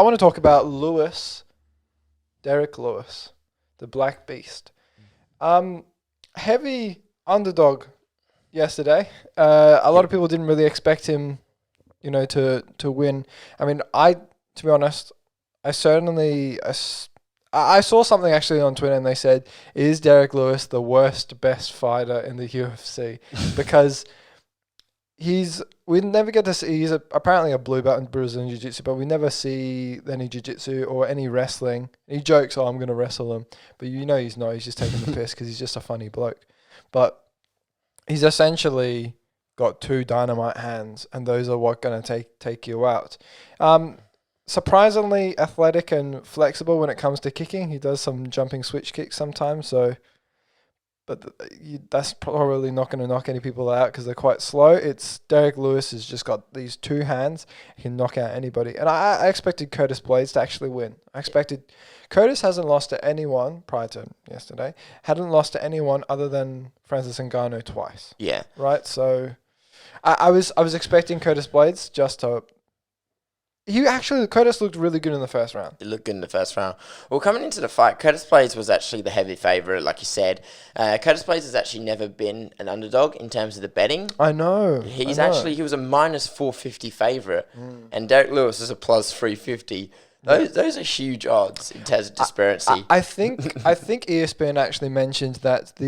I want to talk about Derrick Lewis, the Black Beast. Heavy underdog yesterday. A lot of people didn't really expect him, to win. I mean, to be honest, I saw something actually on Twitter, and they said, "Is Derrick Lewis the best fighter in the UFC?" Because we never get to see. He's apparently a blue belt in Brazilian Jiu-Jitsu, but we never see any Jiu-Jitsu or any wrestling. He jokes, "Oh, I'm going to wrestle him," but he's not. He's just taking the piss because he's just a funny bloke. But he's essentially got two dynamite hands, and those are what going to take you out. Surprisingly athletic and flexible when it comes to kicking. He does some jumping switch kicks sometimes, but that's probably not going to knock any people out because they're quite slow. Derrick Lewis has just got these two hands. He can knock out anybody. And I expected Curtis Blaydes to actually win. Curtis hasn't lost to anyone prior to yesterday. Hadn't lost to anyone other than Francis Ngannou twice. Yeah. Right? So I was expecting Curtis Blaydes just to... Curtis looked really good in the first round. It looked good in the first round. Well, coming into the fight, Curtis Blaydes was actually the heavy favourite, like you said. Curtis Blaydes has actually never been an underdog in terms of the betting. I know. He was a minus 450 favourite, and Derrick Lewis is a plus 350. Those are huge odds in terms of disparity. I think ESPN actually mentioned that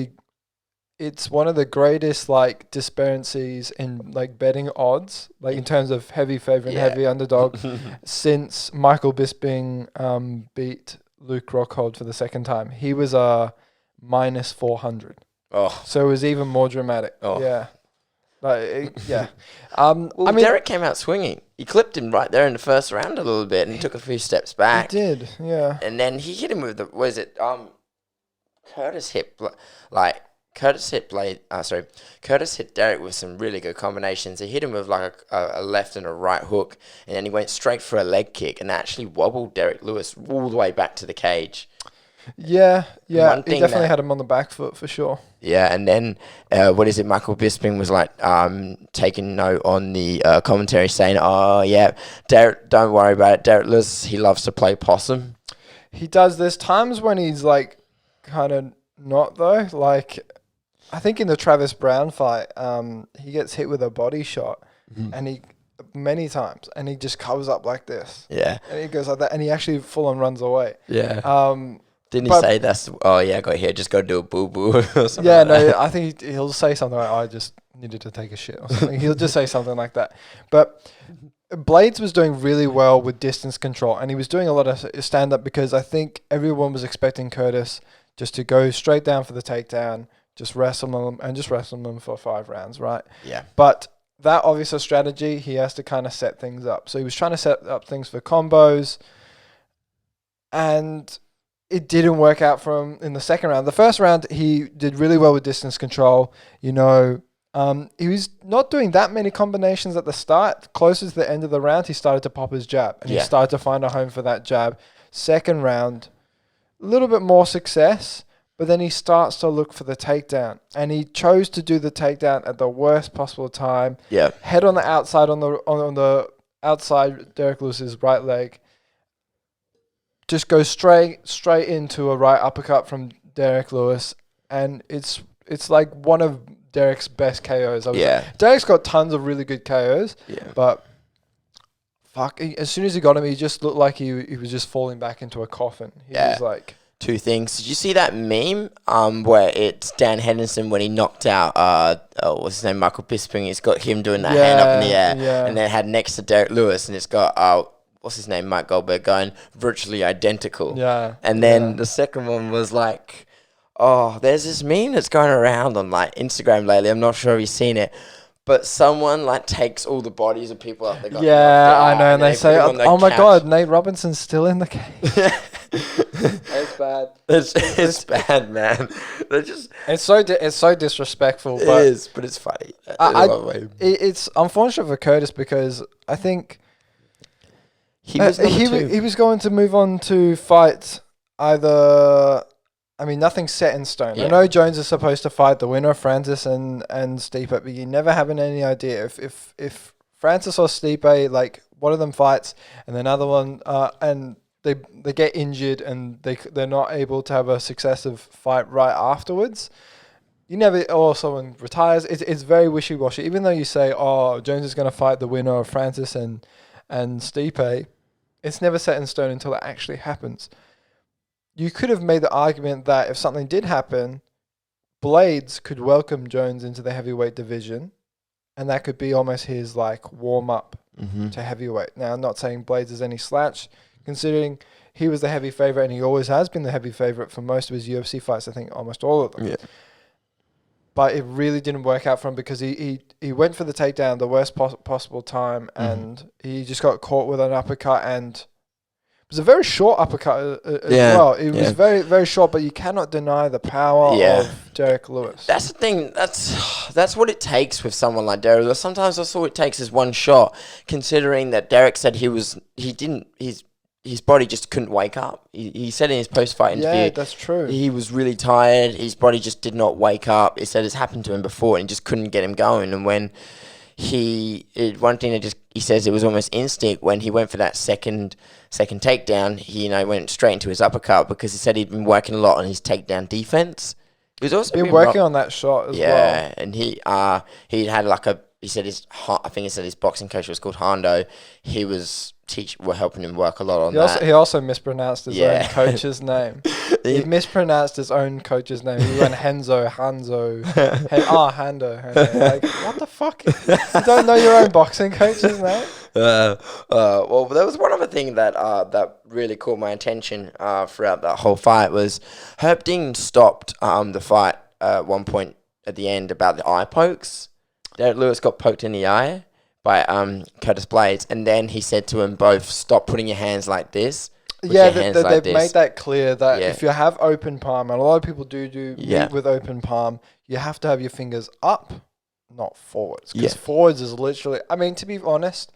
it's one of the greatest disparities in betting odds, in terms of heavy favourite and heavy underdog, since Michael Bisping beat Luke Rockhold for the second time. He was a minus 400. Oh, so it was even more dramatic. Oh. Yeah. Derrick came out swinging. He clipped him right there in the first round a little bit and took a few steps back. He did, yeah. And then he hit him with Curtis hit Derrick with some really good combinations. He hit him with a left and a right hook, and then he went straight for a leg kick and actually wobbled Derrick Lewis all the way back to the cage. Yeah. He definitely had him on the back foot for sure. Yeah, and then Michael Bisping was taking note on the commentary saying, "Oh yeah, Derrick, don't worry about it. Derrick Lewis, he loves to play possum." He does. There's times when he's kind of not though. I think in the Travis Brown fight, he gets hit with a body shot, and many times, and he just covers up like this. Yeah. And he goes like that, and he actually full on runs away. Yeah. Didn't he say that's, I got here, just go do a boo-boo or something? Yeah, no, I think he'll say something like, I just needed to take a shit or something. He'll just say something like that. But Blaydes was doing really well with distance control, and he was doing a lot of stand-up because I think everyone was expecting Curtis just to go straight down for the takedown, just wrestle them for 5 rounds, right? Yeah. But that obviously strategy, he has to kind of set things up. So he was trying to set up things for combos, and it didn't work out for him in the second round. The first round, he did really well with distance control. He was not doing that many combinations at the start. Closer to the end of the round, he started to pop his jab, and he started to find a home for that jab. Second round, a little bit more success, but then he starts to look for the takedown, and he chose to do the takedown at the worst possible time. Yeah. Head on the outside, on the outside, Derrick Lewis's right leg. Just goes straight into a right uppercut from Derrick Lewis, and it's one of Derrick's best KOs. Derrick's got tons of really good KOs, but as soon as he got him, he just looked like he was just falling back into a coffin. He was like... Two things. Did you see that meme where it's Dan Henderson when he knocked out what's his name, Michael Bisping? It's got him doing that hand up in the air, and then it had next to Derrick Lewis, and it's got what's his name, Mike Goldberg, going virtually identical. Yeah. And then the second one was there's this meme that's going around on Instagram lately. I'm not sure if you've seen it. But someone takes all the bodies of people that they got. Yeah, I know, and they say, "Oh my God, Nate Robinson's still in the cage." It's bad. It's bad, man. It's so disrespectful. It is, but it's funny. It's unfortunate for Curtis because I think he was going to move on to fight either. I mean, nothing's set in stone. Yeah. I know Jones is supposed to fight the winner of Francis and Stipe, but you never have any idea if Francis or Stipe one of them fights, and the other one, and they get injured, and they're not able to have a successive fight right afterwards. You never, or someone retires. It's very wishy-washy. Even though you say, oh, Jones is going to fight the winner of Francis and Stipe, it's never set in stone until it actually happens. You could have made the argument that if something did happen, Blaydes could welcome Jones into the heavyweight division, and that could be almost his like warm-up to heavyweight. Now, I'm not saying Blaydes is any slouch, considering he was the heavy favorite, and he always has been the heavy favorite for most of his UFC fights. I think almost all of them. Yeah. But it really didn't work out for him because he went for the takedown the worst possible time, and he just got caught with an uppercut, and it was a very short uppercut as well. It was very, very short, but you cannot deny the power of Derrick Lewis. That's the thing. That's what it takes with someone like Derrick Lewis. Sometimes that's all it takes is one shot, considering that Derrick said his body just couldn't wake up. He said in his post-fight interview... Yeah, that's true. He was really tired. His body just did not wake up. He said it's happened to him before and just couldn't get him going. And when one thing that he says it was almost instinct when he went for that second takedown, he went straight into his uppercut because he said he'd been working a lot on his takedown defense. He was also been working on that shot as well. Yeah, and he had like a... He said his boxing coach was called Hondo. He was were helping him work a lot on that. He also mispronounced his own coach's name. He mispronounced his own coach's name. He went Hanzo. Hando. Like, what the fuck? You don't know your own boxing coach's name? Well, there was one other thing that really caught my attention throughout that whole fight was Herb Dean stopped the fight at one point at the end about the eye pokes. Derrick Lewis got poked in the eye by Curtis Blaydes, and then he said to him both, stop putting your hands like this. They've made that clear that if you have open palm, and a lot of people do meet with open palm, you have to have your fingers up, not forwards. Because forwards is literally, I mean, to be honest,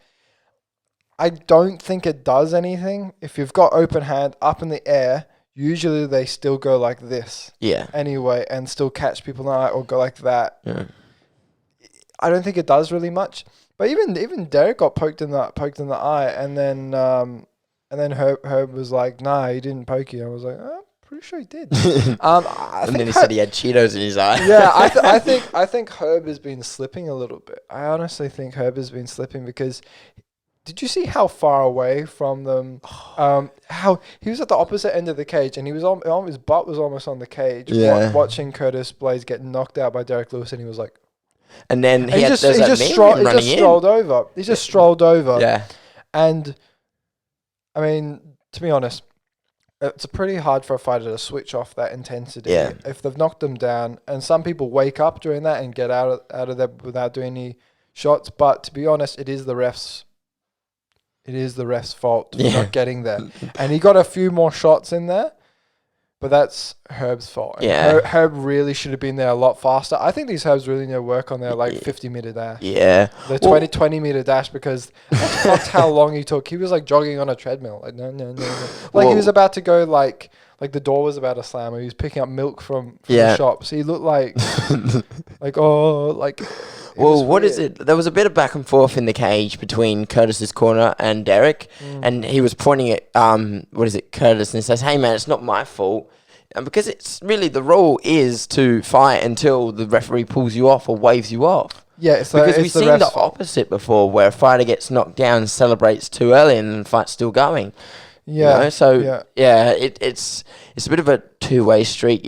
I don't think it does anything. If you've got open hand up in the air, usually they still go like this. Yeah. Anyway, and still catch people in the eye or go like that. Yeah. I don't think it does really much. But even Derrick got poked in the eye, and then Herb was like, "Nah, he didn't poke you." I was like, "I'm pretty sure he did." And then he said he had Cheetos in his eye. Yeah, I think Herb has been slipping a little bit. I honestly think Herb has been slipping because did you see how far away from them? How he was at the opposite end of the cage, and he was his butt was almost on the cage. Yeah. Watching Curtis Blaydes get knocked out by Derrick Lewis, and he was like. And then he just strolled over. He just strolled over. Yeah. And, I mean, to be honest, it's pretty hard for a fighter to switch off that intensity. Yeah. If they've knocked them down, and some people wake up during that and get out of there without doing any shots. But to be honest, it is the refs' fault for not getting there. And he got a few more shots in there. But that's Herb's fault. And Herb really should have been there a lot faster. I think these Herbs really need to work on their 50-meter dash. Yeah. The 20-meter dash, because that's fucked how long he took. He was like jogging on a treadmill. Like, no. Like he was about to go like the door was about to slam, or he was picking up milk from the shop. So he looked like Well, what is it? There was a bit of back and forth in the cage between Curtis's corner and Derrick, and he was pointing at Curtis, and he says, "Hey man, it's not my fault," and because it's really the rule is to fight until the referee pulls you off or waves you off. Yeah, because we've seen the opposite before, where a fighter gets knocked down and celebrates too early, and the fight's still going. Yeah. It's a bit of a two-way street,